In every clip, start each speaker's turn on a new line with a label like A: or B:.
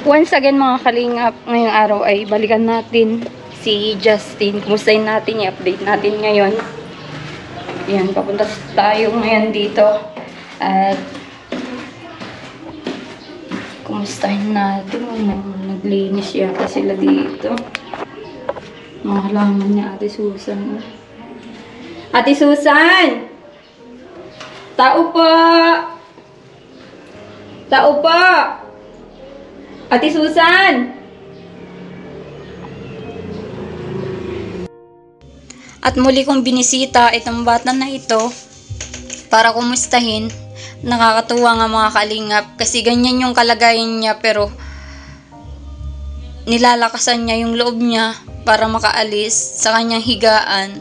A: Once again mga kalingap, ngayong araw ay balikan natin si Justin. Kumustahin natin, i-update natin ngayon. Yan, papunta tayo ngayon dito. At kumustahin natin. Naglinis yata sila dito. Mga halaman niya, Ate Susan. Ate Susan! Tao po! Tao po! Ate Susan! At muli kong binisita itong bata na ito para kumustahin. Nakakatuwa nga mga kalingap kasi ganyan yung kalagayan niya pero nilalakasan niya yung loob niya para makaalis sa kanyang higaan.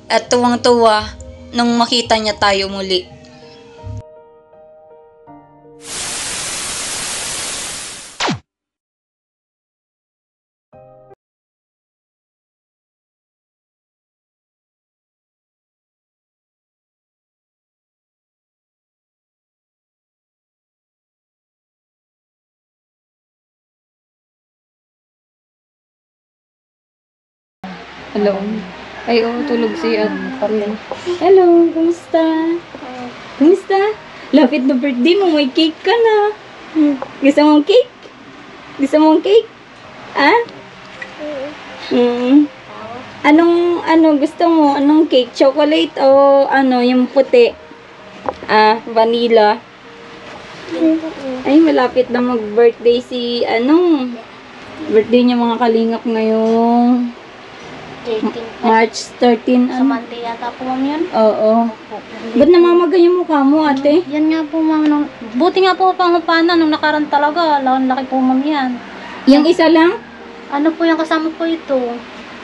A: At tuwang-tuwa nung makita niya tayo muli. Hello. Ay, tulog si Parian. Hello, kumusta? Kumusta? Lapit na birthday mo, may cake ka na. Gusto mong cake? Gusto mong cake? Ah? Anong gusto mo? Anong cake? Chocolate o yung puti? Vanilla. Ay, malapit na mag-birthday si birthday niya mga kalingap ngayong
B: 13.
A: March 13.
B: Sa Monday yata po, ma'am, yun?
A: Oo. Ba't namamagay yung mukha mo, ate?
B: Yan nga po, ma'am. Buti nga po pangupanan nung nakaraan talaga. Laki po, ma'am, yan.
A: Yung isa lang?
B: Ano po yung kasama po ito?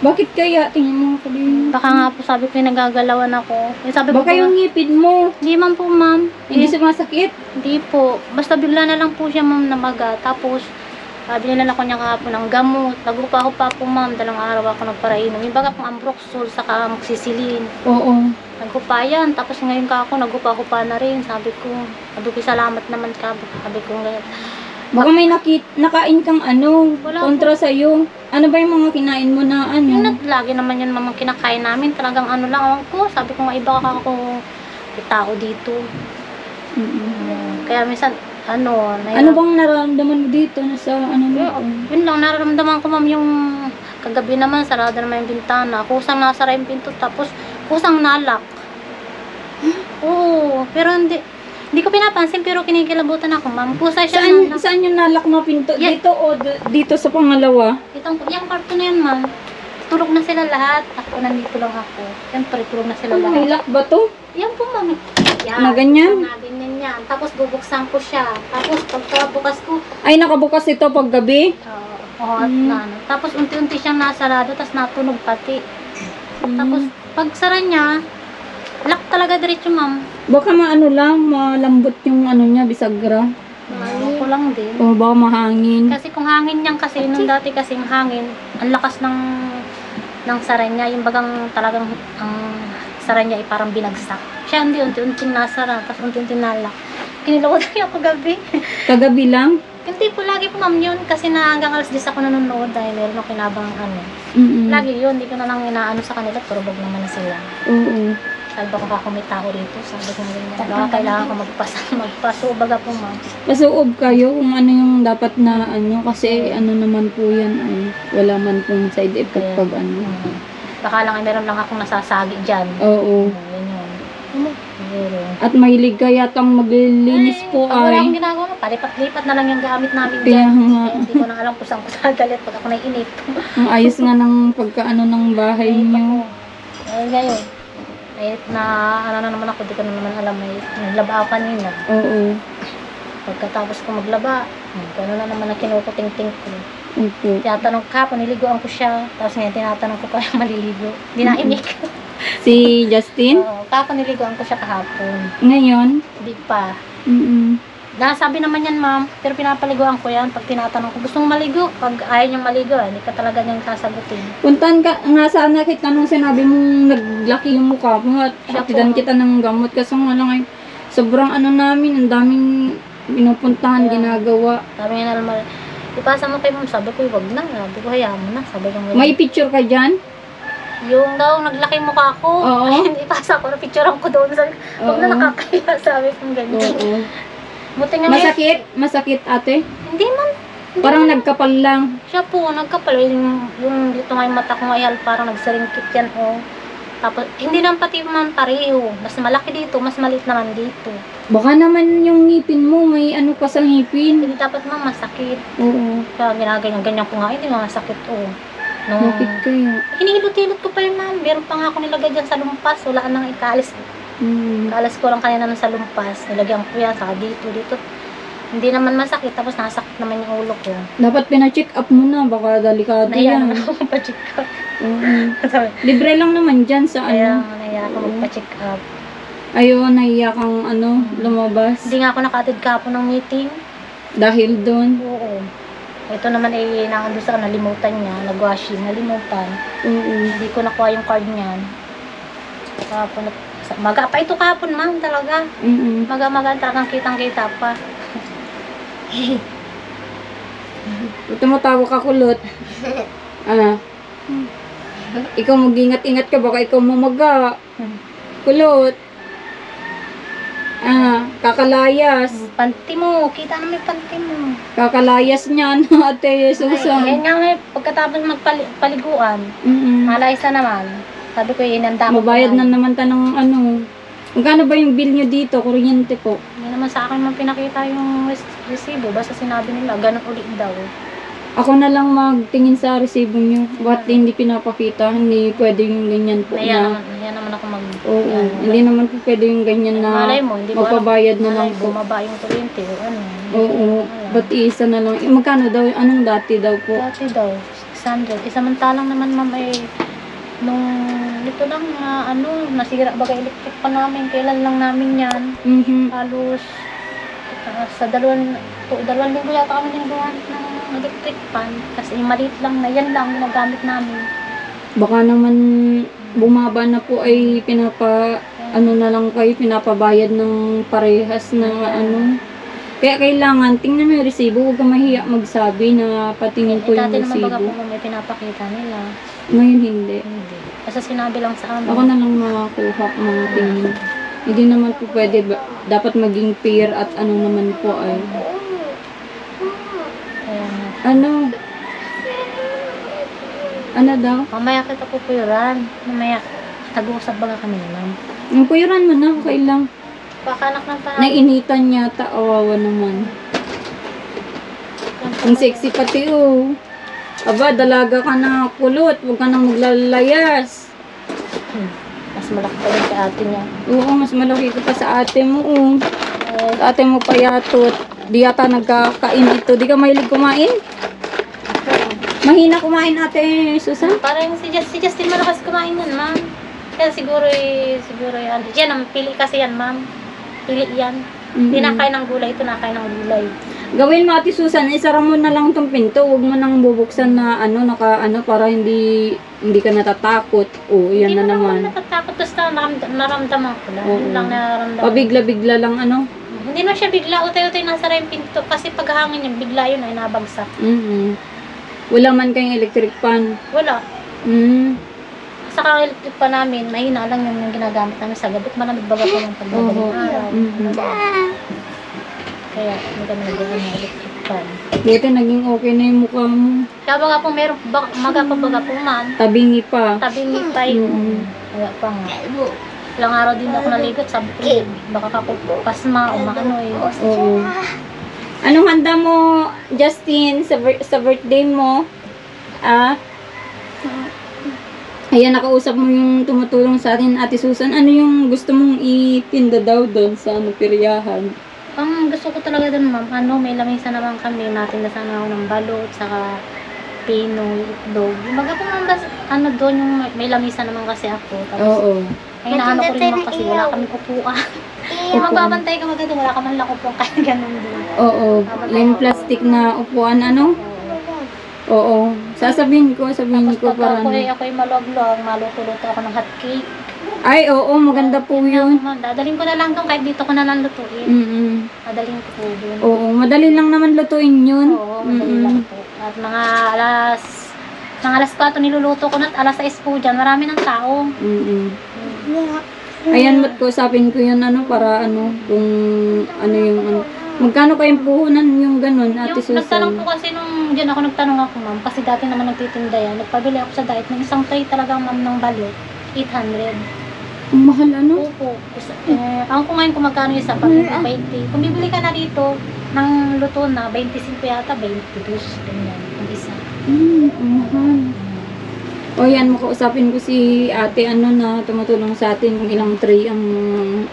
A: Bakit kaya? Tingnan mo ako din.
B: Baka nga po sabi ko yung nagagalawan ako. Sabi ko
A: Baka yung ngipid mo.
B: Hindi man po, ma'am.
A: Hindi sumasakit?
B: Hindi po. Basta bigla na lang po siya, ma'am, namaga. Tapos, binila ko niya kahapon ng gamot. Naghupa-hupa po, ma'am. 2 araw ako nagparainom. Yung baga pong Ambroxol, saka Amoxicillin.
A: Oo.
B: Naghupa yan. Tapos ngayon ka ako, naghupa-hupa na rin. Sabi ko salamat naman ka. Sabi ko ngayon.
A: Baka may nakain kang
B: Wala
A: kontra sa'yo. Ano ba yung mga kinain mo na
B: Yung lagi naman yun, ma'am, kinakain namin. Talagang lang ako. Sabi ko nga, iba ka ako tao dito. Kaya minsan, ano
A: bang nararamdaman mo dito?
B: Yun lang, nararamdaman ko, ma'am, yung kagabi naman, sarado naman yung bintana. Kusang nasara yung pinto, tapos kusang nalak. Oo, pero hindi ko pinapansin, pero kinikilabutan ako, ma'am. Kusa siya nalak.
A: Saan yung nalak na pinto?
B: Yan.
A: Dito o dito sa pangalawa?
B: Yung kwarto na yun, ma'am. Tulog na sila lahat. Ako, nandito lang ako. Siyempre, tulog na sila lahat.
A: May lock ba to?
B: Yan po, ma'am. Yan.
A: Na ganyan?
B: Ganyan yan. Tapos bubuksan ko siya. Tapos pagkabukas ko,
A: Ay, nakabukas ito pag gabi?
B: Tapos unti-unti siyang nasarado, tapos natunog pati. Tapos pag sara niya, lock talaga diretso, ma'am.
A: Baka malambot yung niya, bisagra.
B: Ano ko lang din.
A: O baka mahangin.
B: Kasi kung hangin niyang kasi, nung dati kasing hangin, ang lakas ng sara niya, yung bagang talagang ang sara niya ay parang binagsak. Siya hindi, unti-unting nasara, tapos unti-unting nalak. Kinilawad niya ako gabi.
A: Kagabi lang?
B: Hindi po lagi po, ma'am, yun. Kasi na hanggang alas 10 ako nanonood dahil meron akong kinabang Lagi yun, hindi ko na lang inaano sa kanila, turubog naman na sila.
A: Oo.
B: Sabi ko kung may tao rito, sabi ko ganyan. Baka kailangan ko magpasubaga po, ma'am.
A: Pasuob kayo kung ano yung dapat na kasi naman po yan ay wala man pong side effect pag
B: Baka lang ay meron lang akong nasasagi dyan.
A: Oo.
B: Yan yun.
A: At mahilig ka yatang maglilinis po
B: Wala
A: ay.
B: akong ginagawa, palipat-lipat na lang yung gamit namin
A: Kaya
B: dyan.
A: nga.
B: Hindi ko na alam kung saan ko sadalit pag ako naiinip.
A: Ang ayos nga ng pagkaano ng bahay niyo.
B: Ngayon, na na naman ako, di ko na naman alam, may naglaba ako kanina.
A: Oo.
B: Pagkatapos ko maglaba, gano'n na naman ang kinukuting-ting ko.
A: Okay.
B: Tinatanong ka, paniliguan ko siya. Tapos ngayon, tinatanong ko pa yung maliligo. Hindi na imik.
A: Si Justin?
B: Oo, kapaniliguan ko siya kahapon.
A: Ngayon?
B: Hindi pa.
A: Nasabi
B: naman yan, ma'am. Pero pinapaliguan ko yan. Pag tinatanong ko, gusto mong maligo? Pag ayaw niyang maligo, hindi ka talaga niyang sasagutin.
A: Puntan ka nga sana kita nung sinabi mong naglaki yung mukha mo at hatidan kita ng gamot kasi nga lang ay sobrang namin, ang daming pinupuntahan, ginagawa.
B: Sabi niya naman, ipasa mo kay ma'am. Sabi ko, wag na. Sabi ko, hayaan mo na. Sabi ko,
A: May picture ka dyan?
B: yung daw, naglaki mukha ko.
A: Oo.
B: Ipasa ko, na-picturean ko doon. Sabi ko, wag na
A: Oo.
B: nakakaya. Sabi ko, ganyan.
A: Oo.
B: Buti nga may-
A: Masakit? Masakit ate?
B: Hindi man.
A: Parang nagkapal lang.
B: Siya po, nagkapal. Yung dito nga yung mata ko ngayon, parang nagsaringkit yan, oh. Tapos, hindi naman pati man pareho. Mas malaki dito, mas maliit naman dito.
A: Baka naman yung ngipin mo, may ano pa sa ngipin.
B: Hindi dapat ma'am, masakit.
A: Oo.
B: Kaya ginaganyan ko nga, hindi masakit, oh. Nung,
A: Bakit kaya?
B: hinihilot-hilot ko pa yun, ma'am. Meron pa nga ako nilagay dyan sa lumpas. Wala nang ikaalis. Kaalis ko lang kanina nun sa lumpas. Nilagyan ko yan, saka dito. Hindi naman masakit, tapos nasakit naman yung ulo ko.
A: Dapat pina-check up mo na, baka delikado
B: Nahiya
A: yan.
B: naman ako pa-check up.
A: Oo. Libre lang naman dyan sa
B: Kaya
A: ano.
B: nahiya ako magpa-check up.
A: Ayun, nahiya kang ano, lumabas.
B: Hindi nga ako nakatid kahapon ng meeting.
A: Dahil doon.
B: Oo. Ito naman ay nandun sa nalimutan niya, nag-washing, nalimutan.
A: Oo.
B: Hindi ko nakuha yung card niyan. Kahapon, maga pa ito kahapon, ma'am, talaga. Maga-maga talagang kitang-kita pa.
A: Tumatawa ka kulot. Ikaw mag-ingat-ingat ka, baka ikaw mamaga. Kulot. Kakalayas.
B: Panty mo, kita na may panty mo.
A: Kakalayas niyan, ate Susan.
B: Yan nga may pagkatapos magpaliguan. Malayas na naman. Sabi ko, inanda ko.
A: Mabayad na naman ta ng ano. Magkano ba yung bill nyo dito? Kuryente po.
B: Hindi naman sa akin man pinakita yung resibo. Basta sinabi nila, ganun ulit daw.
A: Ako na lang magtingin sa resibo nyo. Ba't hindi pinapakita? Hindi pwede yung ganyan po na.
B: Naya naman ako mag...
A: Oo,
B: yan.
A: hindi naman po pwede yung ganyan na
B: Malay mo, hindi mo
A: magpabayad na lang
B: malay,
A: po.
B: bumaba yung kuryente o ano.
A: Oo, ba't isa na lang? Magkano daw? Anong dati daw po?
B: Dati daw, 600. Samantalang naman ma'am ay nung dito lang na nasira baga electric pa namin. Kailan lang namin yan. Halos sa dalawang linggo yata kami nagawa ng electric pan. Kasi maliit lang na yan lang ginagamit namin.
A: Baka naman bumaba na po ay na lang kayo, pinapabayad ng parehas na ano. Kaya kailangan, tingnan mo yung resibo, huwag ka mahiya magsabi na patingin po yung
B: Dati naman baga
A: resibo.
B: po may pinapakita nila.
A: Ngayon hindi.
B: Hindi. Basta sinabi lang sa amin.
A: Ako na lang makakuha mga tingin. Hindi naman po pwede, dapat maging fair at ano naman po ay. Ano? Ano daw?
B: Mamaya kita pupuyuran. Mamaya, tag-uusap ba nga kami naman?
A: Ang puyuran mo na, okay lang.
B: Baka anak ng parang...
A: Nainitan yata, awawa naman. Ang sexy pati oh. Aba, dalaga ka na kulot, huwag ka nang maglalayas.
B: Mas malaki pa rin sa atin niya.
A: Oo, mas malaki ka pa sa ate mo oh. Sa ate mo pa yatot. Di yata nagkakain ito. Di ka mahilig kumain? Mahina kumain ate Susan?
B: Parang si Justin malakas kumain yan, ma'am. Kaya siguro yan. Yan, pili kasi yan, ma'am. Pili yan. Hindi nakain ng gulay. Ito nakain ng gulay.
A: Gawin mo ate Susan, isara mo na lang tong pinto. Huwag mo nang bubuksan na para hindi ka natatakot. Oh, yan na naman.
B: Hindi mo natatakot. Basta naramdaman ko lang. Yun lang naramdaman.
A: Pabigla-bigla lang ano.
B: Hindi na siya bigla. Utay-utay nasara yung pinto. Kasi pag hangin niya, bigla yun ay nabagsak.
A: Wala man kayong electric fan.
B: Wala. Saka electric pa namin, mahina lang yung ginagamit namin sa gabi. Malamig baga po ng pagbabaling araw. Kaya hindi kami nagawin ng electric fan.
A: Dito naging okay na yung mukha mo.
B: Kaya baga po meron, maga pa baga po ma'am.
A: Tabingi pa.
B: Tabingi pa yun. Kaya pa nga. Ilang araw din ako naligot. Sabi ko, baka pasma o maano eh.
A: Oo. Anong handa mo, Justin, sa birthday mo? Ayan, nakausap mo yung tumutulong sa atin, Ate Susan. Ano yung gusto mong itinda daw doon sa peryahan?
B: Ang gusto ko talaga doon, ma'am, may lamisa naman kami. Natinda sana ako ng balot, saka pinoy, itlog. Baga po, ma'am, doon yung may lamisa naman kasi ako. Tapos, ay naano ko rin, ma'am, kasi wala kami upuan. Magbabantay ka maganda, wala ka man lang upuan, kaya ganun din.
A: Oo, yung plastic na upuan, ano? Oo. Sasabihin ko
B: Tapos
A: para
B: pagka ako'y malog-log, maluto-luto ako ng hot cake.
A: Ay, oo, maganda po yun.
B: Dadalhin ko na lang doon kahit dito ko na lang lutuin.
A: Mm-mm.
B: Dadalhin ko po doon.
A: Oo, madali lang naman lutuin yun.
B: Oo, madali lang po. At mga alas 4 niluluto ko na at alas 6 po dyan. Marami ng tao.
A: Mm-mm. Ayan, ba't ko usapin ko yun, para kung ano yung magkano kayong puhunan yung ganun, Ate
B: Yung nagtanong
A: Susan?
B: po kasi nung dyan ako nagtanong ako, ma'am. Kasi dati naman nagtitinda yan. Nagpabili ako sa diet ng isang tray talagang, ma'am, ng balot. 800.
A: Ang mahal
B: Opo. Ang ko ngayon kung magkano isa, pag 20. Kung bibili ka na dito ng luto na, 25 yata, 22. Ganyan, ang isa.
A: Ang mahal. O yan, makausapin ko si ate na tumutulong sa atin kung ilang tray ang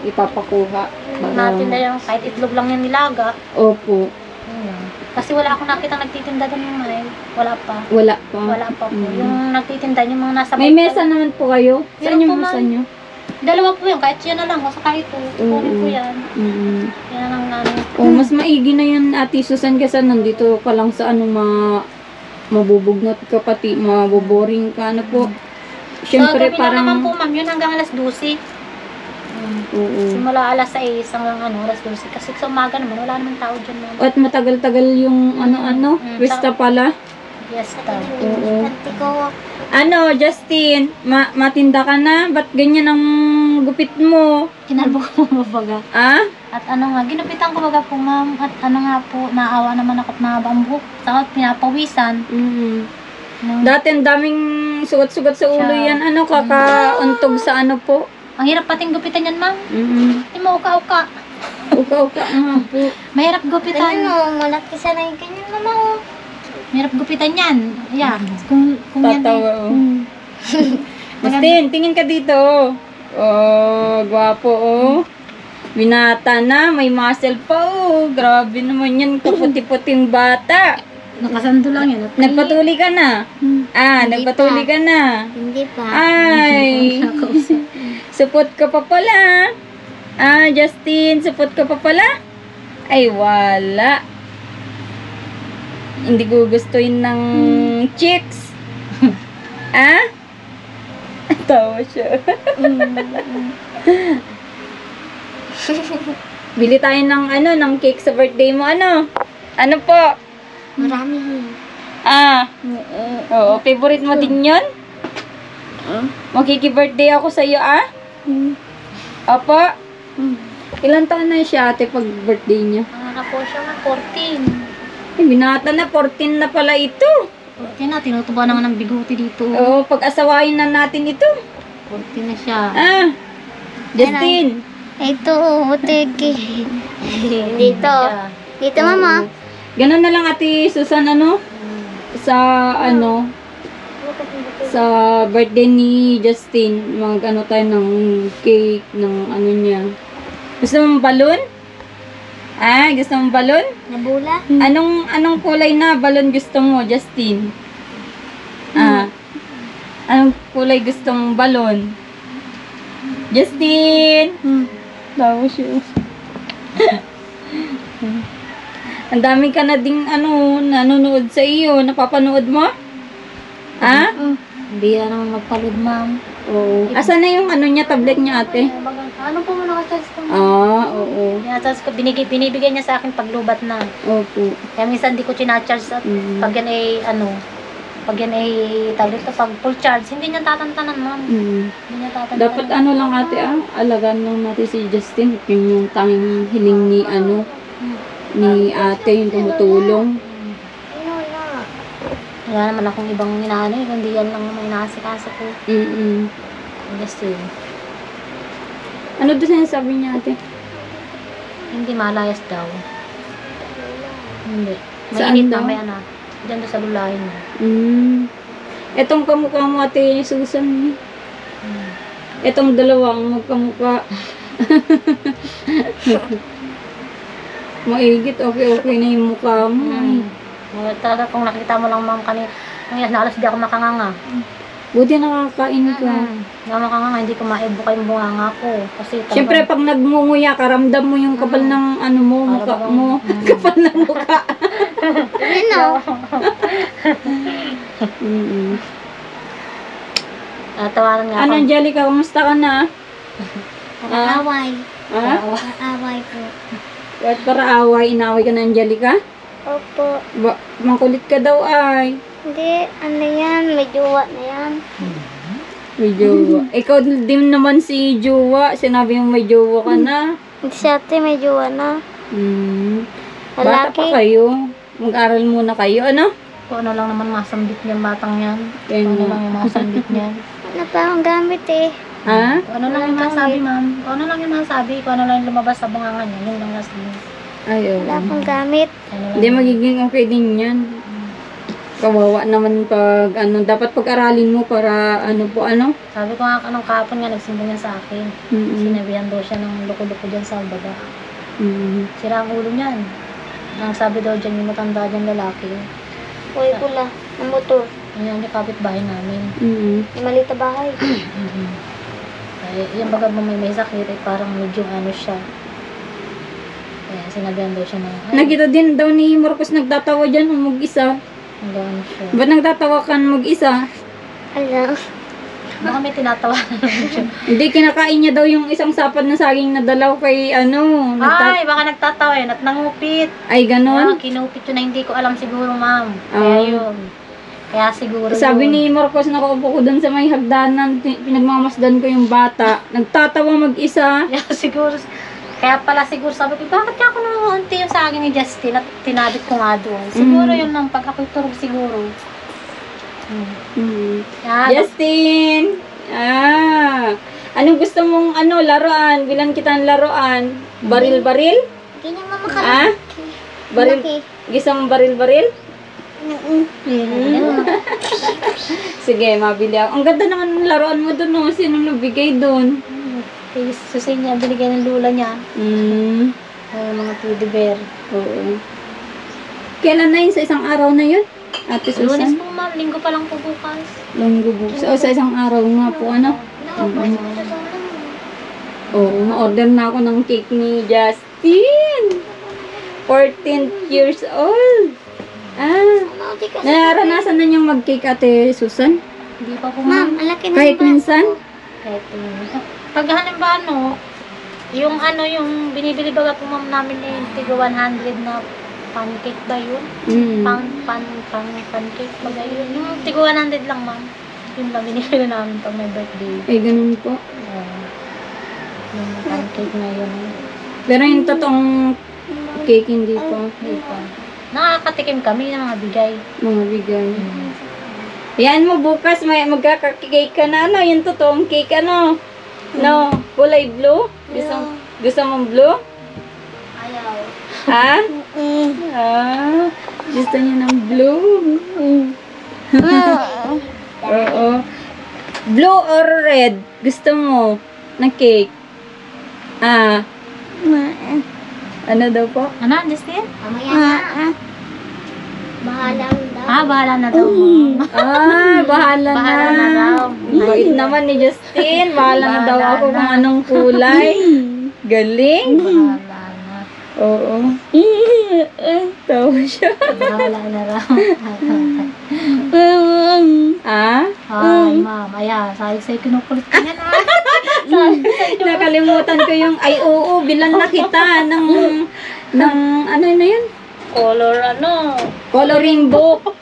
A: ipapakuha.
B: Pag natin na yung kahit itlog lang yung nilaga.
A: Opo.
B: Ayan. Kasi wala akong nakita nagtitinda doon yung mga wala pa.
A: Wala pa.
B: Wala pa po. Yung nagtitinda, yung mga nasa
A: May mesa naman po kayo? Saan
B: Meron
A: yung
B: po,
A: mesa
B: ma'am.
A: nyo?
B: Dalawa po yun, kahit yan na lang, o saka ito. Kunin ko yan. Yan ang namin.
A: Oh, mas maigi na yan, Ate Susan, kasi nandito ka lang sa mabubugnot ka pati, maboboring ka po. Siyempre
B: Gabi
A: parang...
B: naman po, ma'am, yun hanggang alas 12.
A: Oo.
B: Simula alas 6 hanggang alas 12. Kasi sa umaga naman, wala naman tao dyan, ma'am.
A: At matagal-tagal yung pista pala.
B: Yes, tao.
A: Oo. Justin, matinda ka na? Ba't ganyan ang gupit mo?
B: Kinalbo ko mabaga.
A: Ah?
B: At ginupitan ko baga po, ma'am. At po, naawa naman ako at mahaba ang buhok. Saka pinapawisan.
A: Dati ang daming sugat-sugat sa ulo yan. Kakauntog sa po?
B: Ang hirap pating gupitan yan, ma'am. Hindi mo uka-uka.
A: Uka-uka nga po.
B: Mahirap gupitan.
C: Malaki sana yung ganyan naman.
B: Mahirap gupitan yan. Yeah. Kung yan
A: Tatawa, Justin, tingin ka dito. Oh, gwapo, Binata na, may muscle pa, Grabe naman yan, kaputi-puting bata.
B: Nakasando lang yan.
A: Nagpatuli ka na? Nagpatuli ka na?
C: Hindi pa.
A: Ay, supot ka pa pala. Justin, supot ka pa pala? Ay, wala. Hindi gugustuhin ng chicks. Tawa siya. Bili tayo ng cake sa birthday mo. Ano po?
C: Marami.
A: Oo, favorite mo din yun? Makiki-birthday ako sa iyo, Opo? Ilan taon na siya, ate, pag birthday niya?
B: Po siya nga, 14.
A: Binata na, 14 na pala ito.
B: 14 na, tinutuba naman ng bigote dito.
A: Oo, pag-asawain na natin ito.
B: 14 na siya.
A: Justin.
C: Ito, uteki. Dito. Dito, mama.
A: Ganun na lang, Ate Susan, sa sa birthday ni Justin, tayo ng cake, ng niya. Gusto mong balon? Gusto mong balon?
C: Nabula?
A: Anong kulay na balon gusto mo, Justin? Anong kulay gusto mong balon? Justin! Tawa siya. Ang dami ka na ding nanonood sa iyo. Napapanood mo?
B: Hindi na naman magpalod, ma'am.
A: Oo. Asan na yung niya, tablet niya, ate?
B: Ano po mo nakacharge ko?
A: Oo.
B: Binacharge ko, binibigay niya sa akin paglubat na.
A: Opo.
B: Kaya minsan di ko chinacharge at pag yan ay pag yan ay tawag dito, pag full charge, hindi niya tatantanan, ma'am. Hindi niya tatantanan.
A: Dapat lang ate, alagaan lang natin si Justin. Yun yung tanging hiling ni ni ate, yung tumutulong.
B: Wala naman akong ibang inaano, kundi yan lang naman inaasikaso ko. Just yun.
A: Ano doon sinasabi niya, ate?
B: Hindi malayas daw. Hindi.
A: Saan
B: Mainit
A: daw?
B: mamaya na. Diyan doon sa lulahin mo.
A: Etong kamukha mo, ate Susan. Etong dalawang magkamukha. Maigit, okay na yung mukha mo.
B: Talaga kung nakita mo lang, ma'am, kanina, nalas di ako makanganga.
A: Buti nakakain ka.
B: Hindi ako makanganga, hindi ko maibuka yung bunganga ko. Kasi talagang,
A: Siyempre, pag nagmunguya ka, ramdam mo yung kapal ng mukha mo. Kapal ng mukha.
B: Tawanan nga
A: Ano,
B: ako.
A: Angelica, kumusta ka na?
C: Away.
A: Ha?
C: Away po.
A: At para away, inaway ka na, Angelica?
C: Opo.
A: Makulit ka daw ay.
C: Hindi, ano yan? May jowa na yan.
A: May jowa. Ikaw din naman si jowa. Sinabi mo may jowa ka na.
C: Hindi si ate, may jowa na.
A: Bata pa
C: Lalaki.
A: kayo. Mag-aral muna kayo, ano?
B: Kung ano lang naman masambit niyan, batang yan.
A: Kaya
B: Kung ano
A: nga.
B: lang yung masambit niyan.
C: Wala pa akong gamit eh.
A: Ha?
B: Kung ano lang yung masabi, ma'am. Kung ano lang yung masabi, kung ano lang yung lumabas sa bunganga niya, yun lang last news.
A: Ay,
C: Wala
A: oo.
C: akong gamit.
B: Ano lang.
A: Hindi, magiging okay din yan. Kawawa naman pag, ano, dapat pag-aralin mo para, ano po, ano?
B: Sabi ko nga, anong kahapon nga, nagsimbong yan sa akin.
A: Mm-mm.
B: Sinabihan daw siya ng loko-loko dyan sa baba.
A: Mm.
B: Sira ang ulo niyan. Ang sabi daw dyan, yung matanda dyan lalaki.
C: Uy, pula. Ang motor.
B: Yan yung kapitbahay namin.
A: Mm.
C: May maliit na bahay.
B: Ay, yung baga mo may sakit, ay parang medyo ano siya. Kaya sinabihan daw siya na, ay,
A: Nakita din daw ni Marcos nagtatawa dyan kung mag-isa.
B: hanggang siya.
A: Ba't nagtatawa ka mag-isa?
C: Alam.
B: Baka may tinatawanan naman siya.
A: Hindi, kinakain niya daw yung isang sapad na saging na dalaw kay, ano,
B: Ay, baka nagtatawa yun at nangupit.
A: Ay, ganon.
B: Kinupit yun na hindi ko alam siguro, ma'am. Kaya yun. Kaya siguro
A: Sabi
B: yun.
A: ni Marcos, nakaupo ko doon sa may hagdanan, pinagmamasdan ko yung bata. Nagtatawa mag-isa.
B: Kaya siguro, kaya pala siguro sabi ko, bakit ka ako nangungunti yung sa akin ni Justin at tinabit ko nga doon. Siguro yun lang, pag ako'y turog siguro. Kaya,
A: Justin! Anong gusto mong laruan? Bilang kita ng laruan. Baril-baril?
C: Hindi niya mama
A: Ah? Baril?
C: Laki.
A: Gusto mong baril-baril? Sige, mabili ako. Ang ganda naman ng laruan mo doon, no? Sino nabigay doon?
B: susin niya, binigay ng lula niya. Ay, mga teddy bear.
A: Oo. Kailan na yun? Sa isang araw na yun? Ate
B: Lunes
A: Susan?
B: po, ma'am. Linggo pa lang po bukas.
A: Lunggo bukas. O, sa isang araw nga po, ano? Oo, ma-order na ako ng cake ni Justin. 14 years old. Naranasan na niyang mag-cake, Ate Susan?
B: Hindi pa po,
C: Ma'am,
B: ma'am.
C: ang laki na
A: Kahit
C: ba?
A: minsan?
B: Kahit pag halimbawa, yung binibili baga po ma'am namin yung tigo 100 na pancake ba yun? Pancake baga yun. Yung tigo 100 lang ma'am. Yun lang binibili namin pag may birthday.
A: Ay, ganun po.
B: Yung pancake na yun.
A: Pero yung totoong cake, hindi pa.
B: Hindi pa. Nakakatikim kami ng mga bigay.
A: Mga bigay. Yan mo, bukas magkaka-cake ka na, ano? Yung totoong cake, ano? No, kulay blue? Gusto mong blue?
C: Ayaw.
A: Ha? Gusto niya ng blue? Oo. Blue or red? Gusto mo ng cake? Ano daw po?
B: Ano, Justin?
C: Mamaya na. Bahala daw.
B: Bahala na daw mo.
A: Bahala na.
B: Bahala na daw.
A: Bait naman ni Justin. Bahala na daw
B: Bahala
A: ako
B: na.
A: kung anong kulay. Galing.
B: Bahala na.
A: Oo. Tawa siya.
B: Bahala na raw.
A: Ah?
B: Ay, ma'am. Ayan, sabi sa'yo, kinukulit ka na.
A: Nakalimutan ko yung, ay oo, bilan na kita ng ano na yun?
B: Color,
A: Coloring book.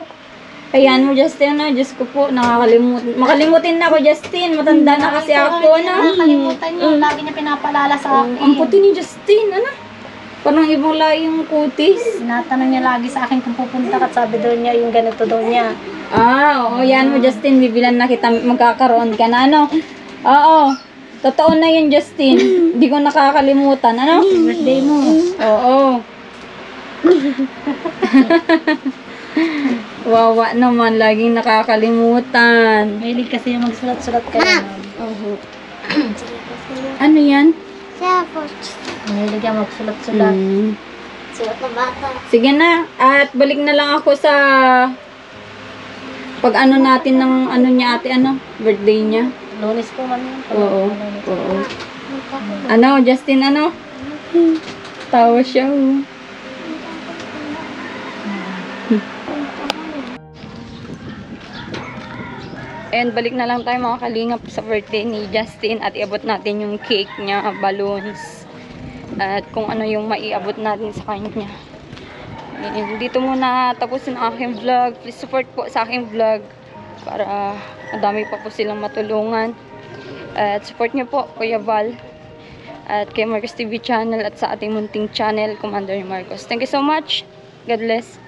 A: Ayan mo, Justin, na. Diyos ko po, nakakalimutan. Makalimutin na ako, Justin. Matanda na kasi ako, ano?
B: Nakalimutan niyo, lagi niya pinapalala sa akin.
A: Ang puti ni Justin, ano? Parang ibang lahi yung kutis.
B: Tinatanong niya lagi sa akin kung pupunta ka at sabi daw niya, yung ganito daw niya.
A: Oo, yan mo, Justin. Bibilan na kita, magkakaroon ka na, ano? Oo. Totoo na yun, Justin. Hindi ko nakakalimutan, ano?
B: Birthday mo.
A: Oo. Wawa naman, laging nakakalimutan.
B: Mahilig kasi yung magsulat-sulat kayo, ma'am.
A: Ano yan?
C: Tapos,
B: Mahilig yung magsulat-sulat.
C: sulat ng bata.
A: Sige na, at balik na lang ako sa pag ano natin ng ano niya ate, ano, birthday niya.
B: Lunes po, ma'am. yun.
A: Oo.
B: Lunes.
A: Oo. Ano, Justin, ano? Tawa siya. Oh. And balik na lang tayo mga kalingap sa birthday ni Justin at iabot natin yung cake niya, balloons, at kung ano yung maiabot natin sa kanya. And dito muna tapusin ang aking vlog. Please support po sa aking vlog para madami pa po silang matulungan. At support niyo po Kuya Val at kay Marcos TV channel at sa ating munting channel, Commander Marcos. Thank you so much. God bless.